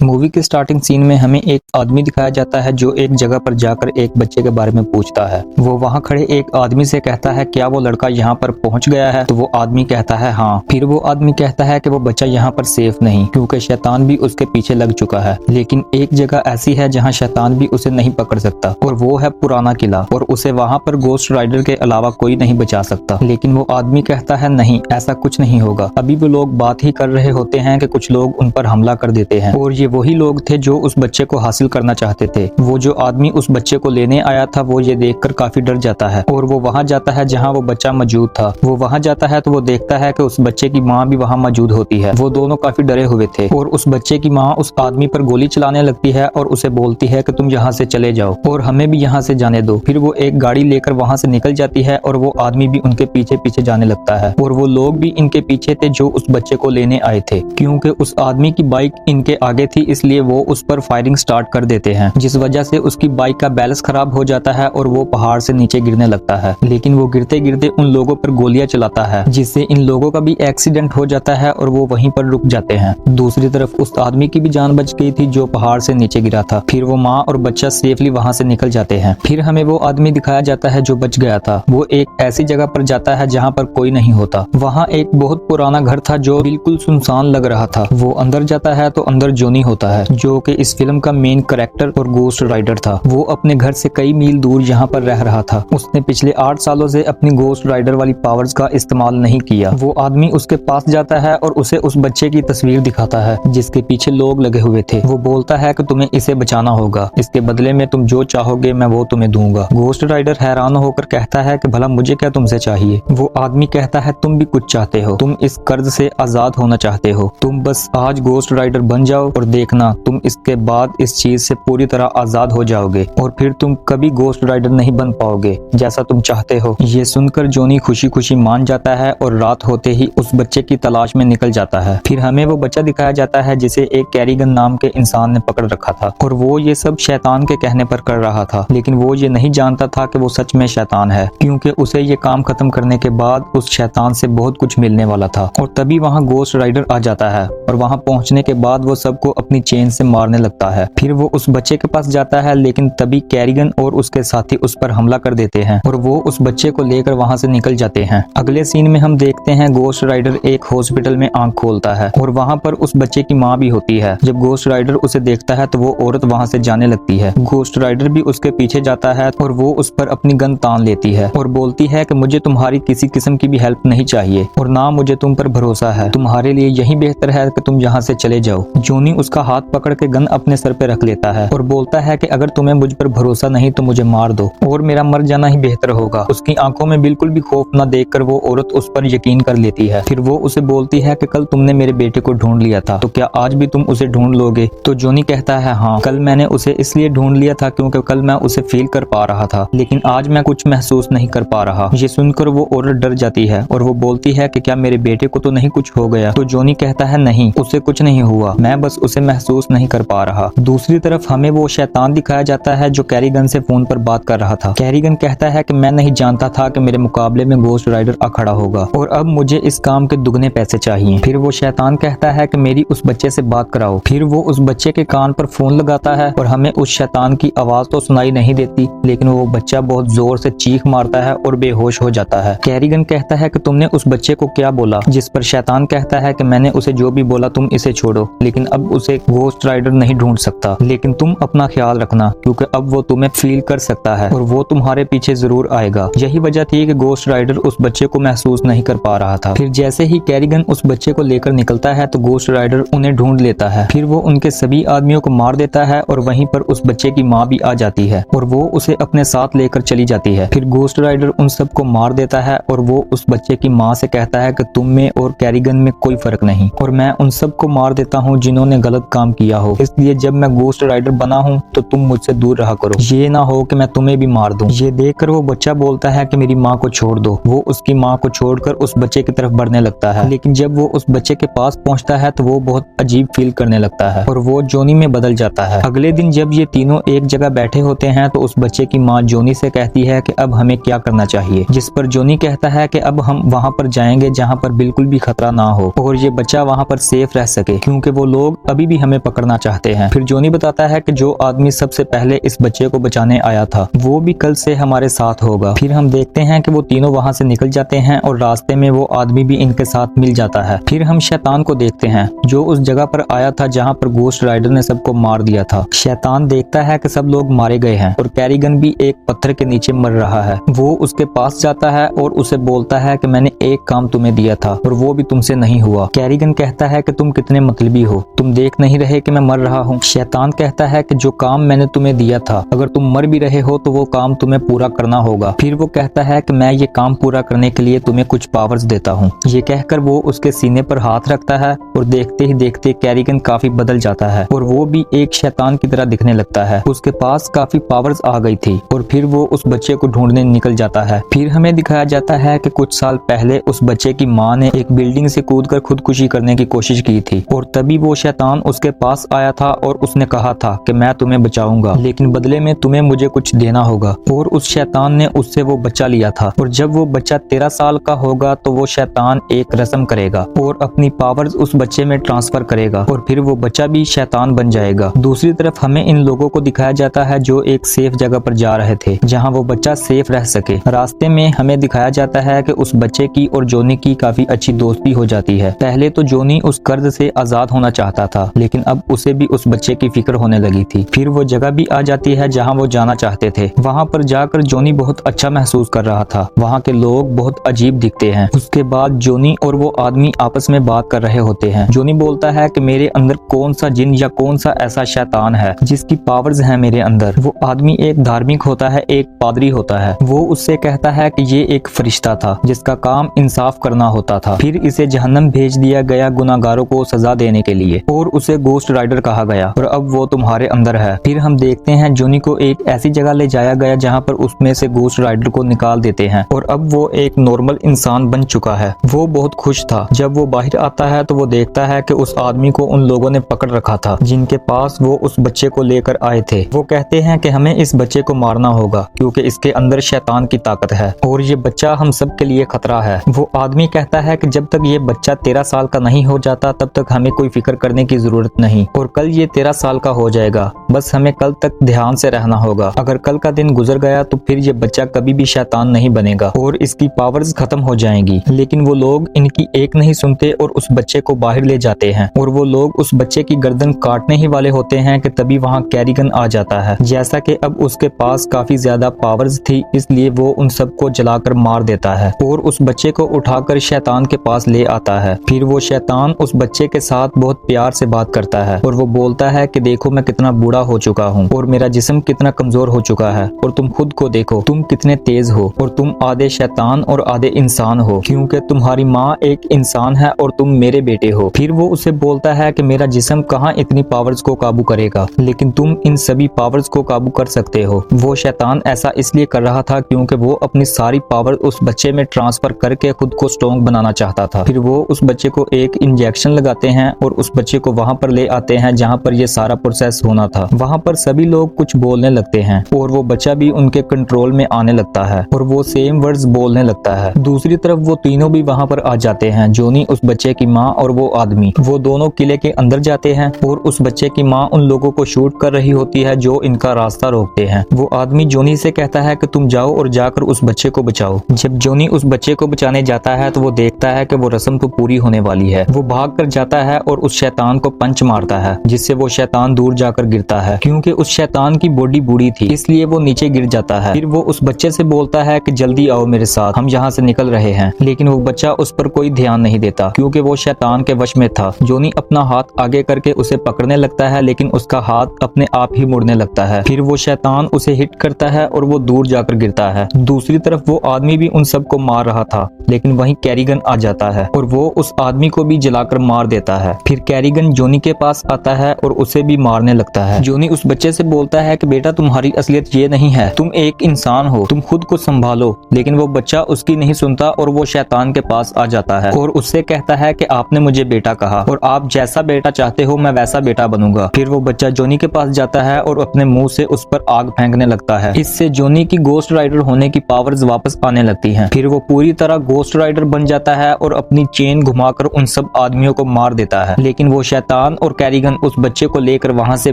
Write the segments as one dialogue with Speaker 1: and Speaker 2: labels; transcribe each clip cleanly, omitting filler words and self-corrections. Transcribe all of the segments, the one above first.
Speaker 1: Movie के starting scene में हमें एक आदमी दिखाया जाता है जो एक जगह पर जाकर एक बच्चे के बारे में पूछता है। वो वहाँ खड़े एक आदमी से कहता है क्या वो लड़का यहाँ पर पहुँच गया है? तो वो आदमी कहता है हाँ। फिर वो आदमी कहता है कि वो बच्चा यहाँ पर सेफ नहीं क्योंकि शैतान भी उसके पीछे लग चुका है। लेकिन एक जगह ऐसी है जहाँ शैतान भी उसे नहीं पकड़ सकता और वो है पुराना किला, और उसे वहाँ पर गोस्ट राइडर के अलावा कोई नहीं बचा सकता। लेकिन वो आदमी कहता है नहीं, ऐसा कुछ नहीं होगा। अभी वो लोग बात ही कर रहे होते हैं कि कुछ लोग उन पर हमला कर देते हैं, और ये वही लोग थे जो उस बच्चे को हासिल करना चाहते थे। वो जो आदमी उस बच्चे को लेने आया था वो ये देखकर काफी डर जाता है और वो वहाँ जाता है जहाँ वो बच्चा मौजूद था। वो वहाँ जाता है तो वो देखता है कि उस बच्चे की माँ भी वहाँ मौजूद होती है। वो दोनों काफी डरे हुए थे और उस बच्चे की माँ उस आदमी पर गोली चलाने लगती है और उसे बोलती है कि तुम यहाँ से चले जाओ और हमें भी यहाँ से जाने दो। फिर वो एक गाड़ी लेकर वहाँ से निकल जाती है और वो आदमी भी उनके पीछे पीछे जाने लगता है, और वो लोग भी इनके पीछे थे जो उस बच्चे को लेने आए थे। क्योंकि उस आदमी की बाइक इनके आगे थी इसलिए वो उस पर फायरिंग स्टार्ट कर देते हैं, जिस वजह से उसकी बाइक का बैलेंस खराब हो जाता है और वो पहाड़ से नीचे गिरने लगता है। लेकिन वो गिरते गिरते उन लोगों पर गोलियां चलाता है जिससे इन लोगों का भी एक्सीडेंट हो जाता है और वो वहीं पर रुक जाते हैं। दूसरी तरफ उस आदमी की भी जान बच गई थी जो पहाड़ से नीचे गिरा था। फिर वो माँ और बच्चा सेफली वहाँ से निकल जाते हैं। फिर हमें वो आदमी दिखाया जाता है जो बच गया था। वो एक ऐसी जगह पर जाता है जहाँ पर कोई नहीं होता। वहाँ एक बहुत पुराना घर था जो बिल्कुल सुनसान लग रहा था। वो अंदर जाता है तो अंदर जॉनी होता है जो कि इस फिल्म का मेन कैरेक्टर और गोस्ट राइडर था। वो अपने घर से कई मील दूर यहाँ पर रह रहा था। उसने पिछले 8 सालों से अपनी गोस्ट राइडर वाली पावर्स का इस्तेमाल नहीं किया। वो आदमी उसके पास जाता है और उसे उस बच्चे की तस्वीर दिखाता है जिसके पीछे लोग लगे हुए थे। वो बोलता है कि तुम्हें इसे बचाना होगा, इसके बदले में तुम जो चाहोगे मैं वो तुम्हें दूंगा। गोस्ट राइडर हैरान होकर कहता है कि भला मुझे क्या तुमसे चाहिए? वो आदमी कहता है तुम भी कुछ चाहते हो, तुम इस कर्ज से आजाद होना चाहते हो। तुम बस आज गोस्ट राइडर बन जाओ और देखना तुम इसके बाद इस चीज से पूरी तरह आजाद हो जाओगे और फिर तुम कभी गोस्ट राइडर नहीं बन पाओगे जैसा तुम चाहते हो। ये सुनकर जॉनी खुशी खुशी मान जाता है और रात होते ही उस बच्चे की तलाश में निकल जाता है। फिर हमें वो बच्चा दिखाया जाता है जिसे एक कैरिगन नाम के इंसान ने पकड़ रखा था और वो ये सब शैतान के कहने पर कर रहा था। लेकिन वो ये नहीं जानता था कि वो सच में शैतान है, क्योंकि उसे ये काम खत्म करने के बाद उस शैतान से बहुत कुछ मिलने वाला था। और तभी वहाँ गोस्ट राइडर आ जाता है और वहाँ पहुँचने के बाद वो सबको अपनी चेन से मारने लगता है। फिर वो उस बच्चे के पास जाता है लेकिन तभी कैरिगन और उसके साथी उस पर हमला कर देते हैं और वो उस बच्चे को लेकर वहाँ से निकल जाते हैं। अगले सीन में हम देखते हैं गोस्ट राइडर एक हॉस्पिटल में आंख खोलता है और वहाँ पर उस बच्चे की माँ भी होती है। जब गोस्ट राइडर उसे देखता है तो वो औरत वहाँ से जाने लगती है। गोस्ट राइडर भी उसके पीछे जाता है और वो उस पर अपनी गन तान लेती है और बोलती है कि मुझे तुम्हारी किसी किस्म की भी हेल्प नहीं चाहिए और ना मुझे तुम पर भरोसा है। तुम्हारे लिए यही बेहतर है कि तुम यहाँ से चले जाओ। जॉनी उसका हाथ पकड़ के गन अपने सर पे रख लेता है और बोलता है कि अगर तुम्हें मुझ पर भरोसा नहीं तो मुझे मार दो और मेरा मर जाना ही बेहतर होगा। उसकी आंखों में बिल्कुल भी खौफ न देखकर वो औरत उस पर यकीन कर लेती है। फिर वो उसे बोलती है कि कल तुमने मेरे बेटे को ढूंढ लिया था, तो क्या आज भी तुम उसे ढूंढ लोगे? तो जॉनी कहता है हाँ, कल मैंने उसे इसलिए ढूंढ लिया था क्योंकि कल मैं उसे फील कर पा रहा था, लेकिन आज मैं कुछ महसूस नहीं कर पा रहा। ये सुनकर वो औरत डर जाती है और वो बोलती है कि क्या मेरे बेटे को तो नहीं कुछ हो गया? तो जॉनी कहता है नहीं, उसे कुछ नहीं हुआ, मैं बस उसे महसूस नहीं कर पा रहा। दूसरी तरफ हमें वो शैतान दिखाया जाता है जो कैरिगन से फोन पर बात कर रहा था। कैरिगन कहता है कि मैं नहीं जानता था कि मेरे मुकाबले में गोस्ट राइडर आ खड़ा होगा और अब मुझे इस काम के दुगने पैसे चाहिए। फिर वो शैतान कहता है कि मेरी उस बच्चे से बात कराओ। फिर वो उस बच्चे के कान पर फोन लगाता है और हमें उस शैतान की आवाज तो सुनाई नहीं देती, लेकिन वो बच्चा बहुत जोर से चीख मारता है और बेहोश हो जाता है। कैरिगन कहता है कि तुमने उस बच्चे को क्या बोला? जिस पर शैतान कहता है कि मैंने उसे जो भी बोला तुम इसे छोड़ो, लेकिन अब उसे गोस्ट राइडर नहीं ढूंढ सकता, लेकिन तुम अपना ख्याल रखना क्योंकि अब वो तुम्हें फील कर सकता है और वो तुम्हारे पीछे जरूर आएगा। यही वजह थी कि गोस्ट राइडर उस बच्चे को महसूस नहीं कर पा रहा था। फिर जैसे ही कैरिगन उस बच्चे को लेकर निकलता है तो गोस्ट राइडर उन्हें ढूंढ लेता है। फिर वो उनके सभी आदमियों को मार देता है और वहीं पर उस बच्चे की माँ भी आ जाती है और वो उसे अपने साथ लेकर चली जाती है। फिर गोस्ट राइडर उन सबको मार देता है और वो उस बच्चे की माँ से कहता है कि तुम में और कैरिगन में कोई फर्क नहीं और मैं उन सबको मार देता हूँ जिन्होंने गलत काम किया हो, इसलिए जब मैं गोस्ट राइडर बना हूँ तो तुम मुझसे दूर रहा करो, ये ना हो कि मैं तुम्हें भी मार दूं। ये देखकर वो बच्चा बोलता है कि मेरी माँ को छोड़ दो। वो उसकी माँ को छोड़कर उस बच्चे की तरफ बढ़ने लगता है, लेकिन जब वो उस बच्चे के पास पहुंचता है तो वो बहुत अजीब फील करने लगता है और वो जॉनी में बदल जाता है। अगले दिन जब ये तीनों एक जगह बैठे होते हैं तो उस बच्चे की माँ जॉनी से कहती है कि अब हमें क्या करना चाहिए, जिस पर जॉनी कहता है कि अब हम वहाँ पर जाएंगे जहाँ पर बिल्कुल भी खतरा ना हो और ये बच्चा वहाँ पर सेफ रह सके, क्योंकि वो लोग अभी भी भी हमें पकड़ना चाहते हैं। फिर जॉनी बताता है कि जो आदमी सबसे पहले इस बच्चे को बचाने आया था वो भी कल से हमारे साथ होगा। फिर हम देखते हैं कि वो तीनों वहाँ से निकल जाते हैं और रास्ते में वो आदमी भी इनके साथ मिल जाता है। फिर हम शैतान को देखते हैं जो उस जगह पर आया था जहाँ पर गोस्ट राइडर ने सबको मार दिया था। शैतान देखता है कि सब लोग मारे गए हैं और कैरिगन भी एक पत्थर के नीचे मर रहा है। वो उसके पास जाता है और उसे बोलता है कि मैंने एक काम तुम्हें दिया था और वो भी तुमसे नहीं हुआ। कैरिगन कहता है कि तुम कितने मतलबी हो, तुम देख नहीं रहे कि मैं मर रहा हूँ। शैतान कहता है कि जो काम मैंने तुम्हें दिया था अगर तुम मर भी रहे हो तो वो काम तुम्हें पूरा करना होगा। फिर वो कहता है कि मैं ये काम पूरा करने के लिए तुम्हें कुछ पावर्स देता हूँ। ये कहकर वो उसके सीने पर हाथ रखता है और देखते ही देखते कैरिगन काफी बदल जाता है और वो भी एक शैतान की तरह दिखने लगता है। उसके पास काफी पावर्स आ गई थी और फिर वो उस बच्चे को ढूंढने निकल जाता है। फिर हमें दिखाया जाता है कि कुछ साल पहले उस बच्चे की माँ ने एक बिल्डिंग से कूदकर खुदकुशी करने की कोशिश की थी और तभी वो शैतान उसके पास आया था और उसने कहा था कि मैं तुम्हें बचाऊंगा लेकिन बदले में तुम्हें मुझे कुछ देना होगा। और उस शैतान ने उससे वो बच्चा लिया था और जब वो बच्चा 13 साल का होगा तो वो शैतान एक रस्म करेगा और अपनी पावर्स उस बच्चे में ट्रांसफर करेगा और फिर वो बच्चा भी शैतान बन जाएगा। दूसरी तरफ हमें इन लोगों को दिखाया जाता है जो एक सेफ जगह पर जा रहे थे जहाँ वो बच्चा सेफ रह सके। रास्ते में हमें दिखाया जाता है कि उस बच्चे की और जॉनी की काफी अच्छी दोस्ती हो जाती है। पहले तो जॉनी उस कर्ज से आजाद होना चाहता था लेकिन अब उसे भी उस बच्चे की फिक्र होने लगी थी। फिर वो जगह भी आ जाती है जहाँ वो जाना चाहते थे। वहाँ पर जाकर जॉनी बहुत अच्छा महसूस कर रहा था। वहाँ के लोग बहुत अजीब दिखते हैं। उसके बाद जॉनी और वो आदमी आपस में बात कर रहे होते हैं। जॉनी बोलता है कि मेरे अंदर कौन सा जिन या कौन सा ऐसा शैतान है जिसकी पावर्स हैं मेरे अंदर। वो आदमी एक धार्मिक होता है, एक पादरी होता है। वो उससे कहता है कि ये एक फरिश्ता था जिसका काम इंसाफ करना होता था। फिर इसे जहन्नम भेज दिया गया गुनाहगारों को सजा देने के लिए और उसे गोस्ट राइडर कहा गया और अब वो तुम्हारे अंदर है। फिर हम देखते हैं जॉनी को एक ऐसी जगह ले जाया गया जहाँ पर उसमें से गोस्ट राइडर को निकाल देते हैं और अब वो एक नॉर्मल इंसान बन चुका है। वो बहुत खुश था। जब वो बाहर आता है तो वो देखता है कि उस आदमी को उन लोगों ने पकड़ रखा था जिनके पास वो उस बच्चे को लेकर आए थे। वो कहते हैं कि हमें इस बच्चे को मारना होगा क्योंकि इसके अंदर शैतान की ताकत है और ये बच्चा हम सब के लिए खतरा है। वो आदमी कहता है कि जब तक ये बच्चा 13 साल का नहीं हो जाता तब तक हमें कोई फिक्र करने की जरूरत नहीं और कल ये 13 साल का हो जाएगा। बस हमें कल तक ध्यान से रहना होगा। अगर कल का दिन गुजर गया तो फिर ये बच्चा कभी भी शैतान नहीं बनेगा और इसकी पावर्स खत्म हो जाएंगी। लेकिन वो लोग इनकी एक नहीं सुनते और उस बच्चे को बाहर ले जाते हैं और वो लोग उस बच्चे की गर्दन काटने ही वाले होते हैं कि तभी वहाँ कैरिगन आ जाता है। जैसा कि अब उसके पास काफी ज्यादा पावर्स थी इसलिए वो उन सबको जलाकर मार देता है और उस बच्चे को उठाकर शैतान के पास ले आता है। फिर वो शैतान उस बच्चे के साथ बहुत प्यार से बात करता है और वो बोलता है कि देखो मैं कितना बूढ़ा हो चुका हूँ और मेरा जिस्म कितना कमजोर हो चुका है और तुम खुद को देखो तुम कितने तेज हो और तुम आधे शैतान और आधे इंसान हो क्योंकि तुम्हारी माँ एक इंसान है और तुम मेरे बेटे हो। फिर वो उसे बोलता है कि मेरा जिस्म कहाँ इतनी पावर्स को काबू करेगा लेकिन तुम इन सभी पावर्स को काबू कर सकते हो। वो शैतान ऐसा इसलिए कर रहा था क्योंकि वो अपनी सारी पावर उस बच्चे में ट्रांसफर करके खुद को स्ट्रॉन्ग बनाना चाहता था। फिर वो उस बच्चे को एक इंजेक्शन लगाते हैं और उस बच्चे को वहाँ पर ले आते हैं जहाँ पर ये सारा प्रोसेस होना था। वहाँ पर सभी लोग कुछ बोलने लगते हैं और वो बच्चा भी उनके कंट्रोल में आने लगता है और वो सेम वर्ड्स बोलने लगता है। दूसरी तरफ वो तीनों भी वहाँ पर आ जाते हैं। जॉनी, उस बच्चे की माँ और वो आदमी, वो दोनों किले के अंदर जाते हैं और उस बच्चे की माँ उन लोगों को शूट कर रही होती है जो इनका रास्ता रोकते हैं। वो आदमी जॉनी से कहता है कि तुम जाओ और जाकर उस बच्चे को बचाओ। जब जॉनी उस बच्चे को बचाने जाता है तो वो देखता है कि वो रस्म तो पूरी होने वाली है। वो भाग कर जाता है और उस शैतान को पंच मारता है जिससे वो शैतान दूर जाकर गिरता है। क्योंकि उस शैतान की बॉडी बूढ़ी थी इसलिए वो नीचे गिर जाता है। फिर वो उस बच्चे से बोलता है कि जल्दी आओ मेरे साथ, हम यहाँ से निकल रहे हैं। लेकिन वो बच्चा उस पर कोई ध्यान नहीं देता क्योंकि वो शैतान के वश में था। जॉनी अपना हाथ आगे करके उसे पकड़ने लगता है लेकिन उसका हाथ अपने आप ही मुड़ने लगता है। फिर वो शैतान उसे हिट करता है और वो दूर जाकर गिरता है। दूसरी तरफ वो आदमी भी उन सबको मार रहा था लेकिन वहीं कैरिगन आ जाता है और वो उस आदमी को भी जलाकर मार देता है। फिर कैरिगन जॉनी के पास आता है और उसे भी मारने लगता है। जॉनी उस बच्चे से बोलता है कि बेटा तुम्हारी असलियत ये नहीं है, तुम एक इंसान हो, तुम खुद को संभालो। लेकिन वो बच्चा उसकी नहीं सुनता और वो शैतान के पास आ जाता है और उससे कहता है कि आपने मुझे बेटा कहा और आप जैसा बेटा चाहते हो मैं वैसा बेटा बनूंगा। फिर वो बच्चा जॉनी के पास जाता है और अपने मुंह से उस पर आग फेंकने लगता है। इससे जॉनी की गोस्ट राइडर होने की पावर्स वापस आने लगती हैं। फिर वो पूरी तरह गोस्ट राइडर बन जाता है और अपनी चेन घुमाकर उन सब आदमियों को मार देता है। लेकिन वो शैतान शैतान और कैरिगन उस बच्चे को लेकर वहाँ से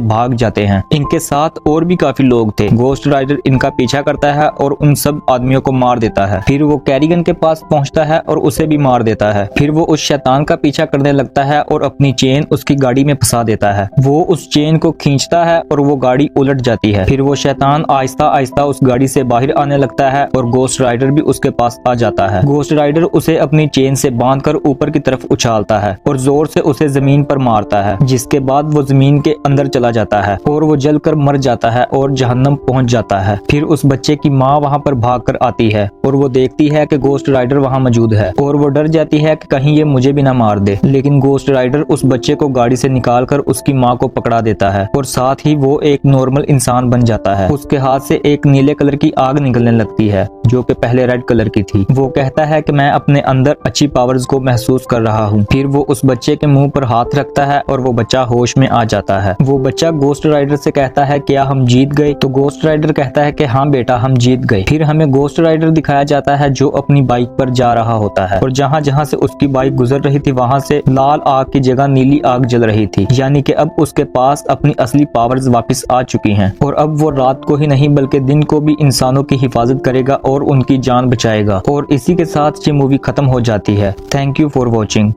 Speaker 1: भाग जाते हैं। इनके साथ और भी काफी लोग थे। गोस्ट राइडर इनका पीछा करता है और उन सब आदमियों को मार देता है। फिर वो कैरिगन के पास पहुंचता है और उसे भी मार देता है। फिर वो उस शैतान का पीछा करने लगता है और अपनी चेन उसकी गाड़ी में फंसा देता है। वो उस चेन को खींचता है और वो गाड़ी उलट जाती है। फिर वो शैतान आहिस्ता आहिस्ता उस गाड़ी से बाहर आने लगता है और गोस्ट राइडर भी उसके पास आ जाता है। गोस्ट राइडर उसे अपनी चेन से बांधकर ऊपर की तरफ उछालता है और जोर से उसे जमीन पर मारता है, जिसके बाद वो जमीन के अंदर चला जाता है और वो जलकर मर जाता है और जहन्नम पहुंच जाता है। फिर उस बच्चे की माँ वहाँ पर भागकर आती है और वो देखती है कि गोस्ट राइडर वहाँ मौजूद है और वो डर जाती है कि कहीं ये मुझे भी ना मार दे। लेकिन गोस्ट राइडर उस बच्चे को गाड़ी से निकालकर उसकी माँ को पकड़ा देता है और साथ ही वो एक नॉर्मल इंसान बन जाता है। उसके हाथ से एक नीले कलर की आग निकलने लगती है जो कि पहले रेड कलर की थी। वो कहता है कि मैं अपने अंदर अच्छी पावर्स को महसूस कर रहा हूँ। फिर वो उस बच्चे के मुंह पर हाथ रखता है और वो बच्चा होश में आ जाता है। वो बच्चा गोस्ट राइडर से कहता है क्या हम जीत गए? तो गोस्ट राइडर कहता है कि हाँ बेटा हम जीत गए। फिर हमें गोस्ट राइडर दिखाया जाता है जो अपनी बाइक पर जा रहा होता है और जहाँ जहाँ से उसकी बाइक गुजर रही थी वहाँ से लाल आग की जगह नीली आग जल रही थी, यानी कि अब उसके पास अपनी असली पावर्स वापस आ चुकी हैं और अब वो रात को ही नहीं बल्कि दिन को भी इंसानों की हिफाजत करेगा और उनकी जान बचाएगा। और इसी के साथ ये मूवी खत्म हो जाती है। Thank you for watching.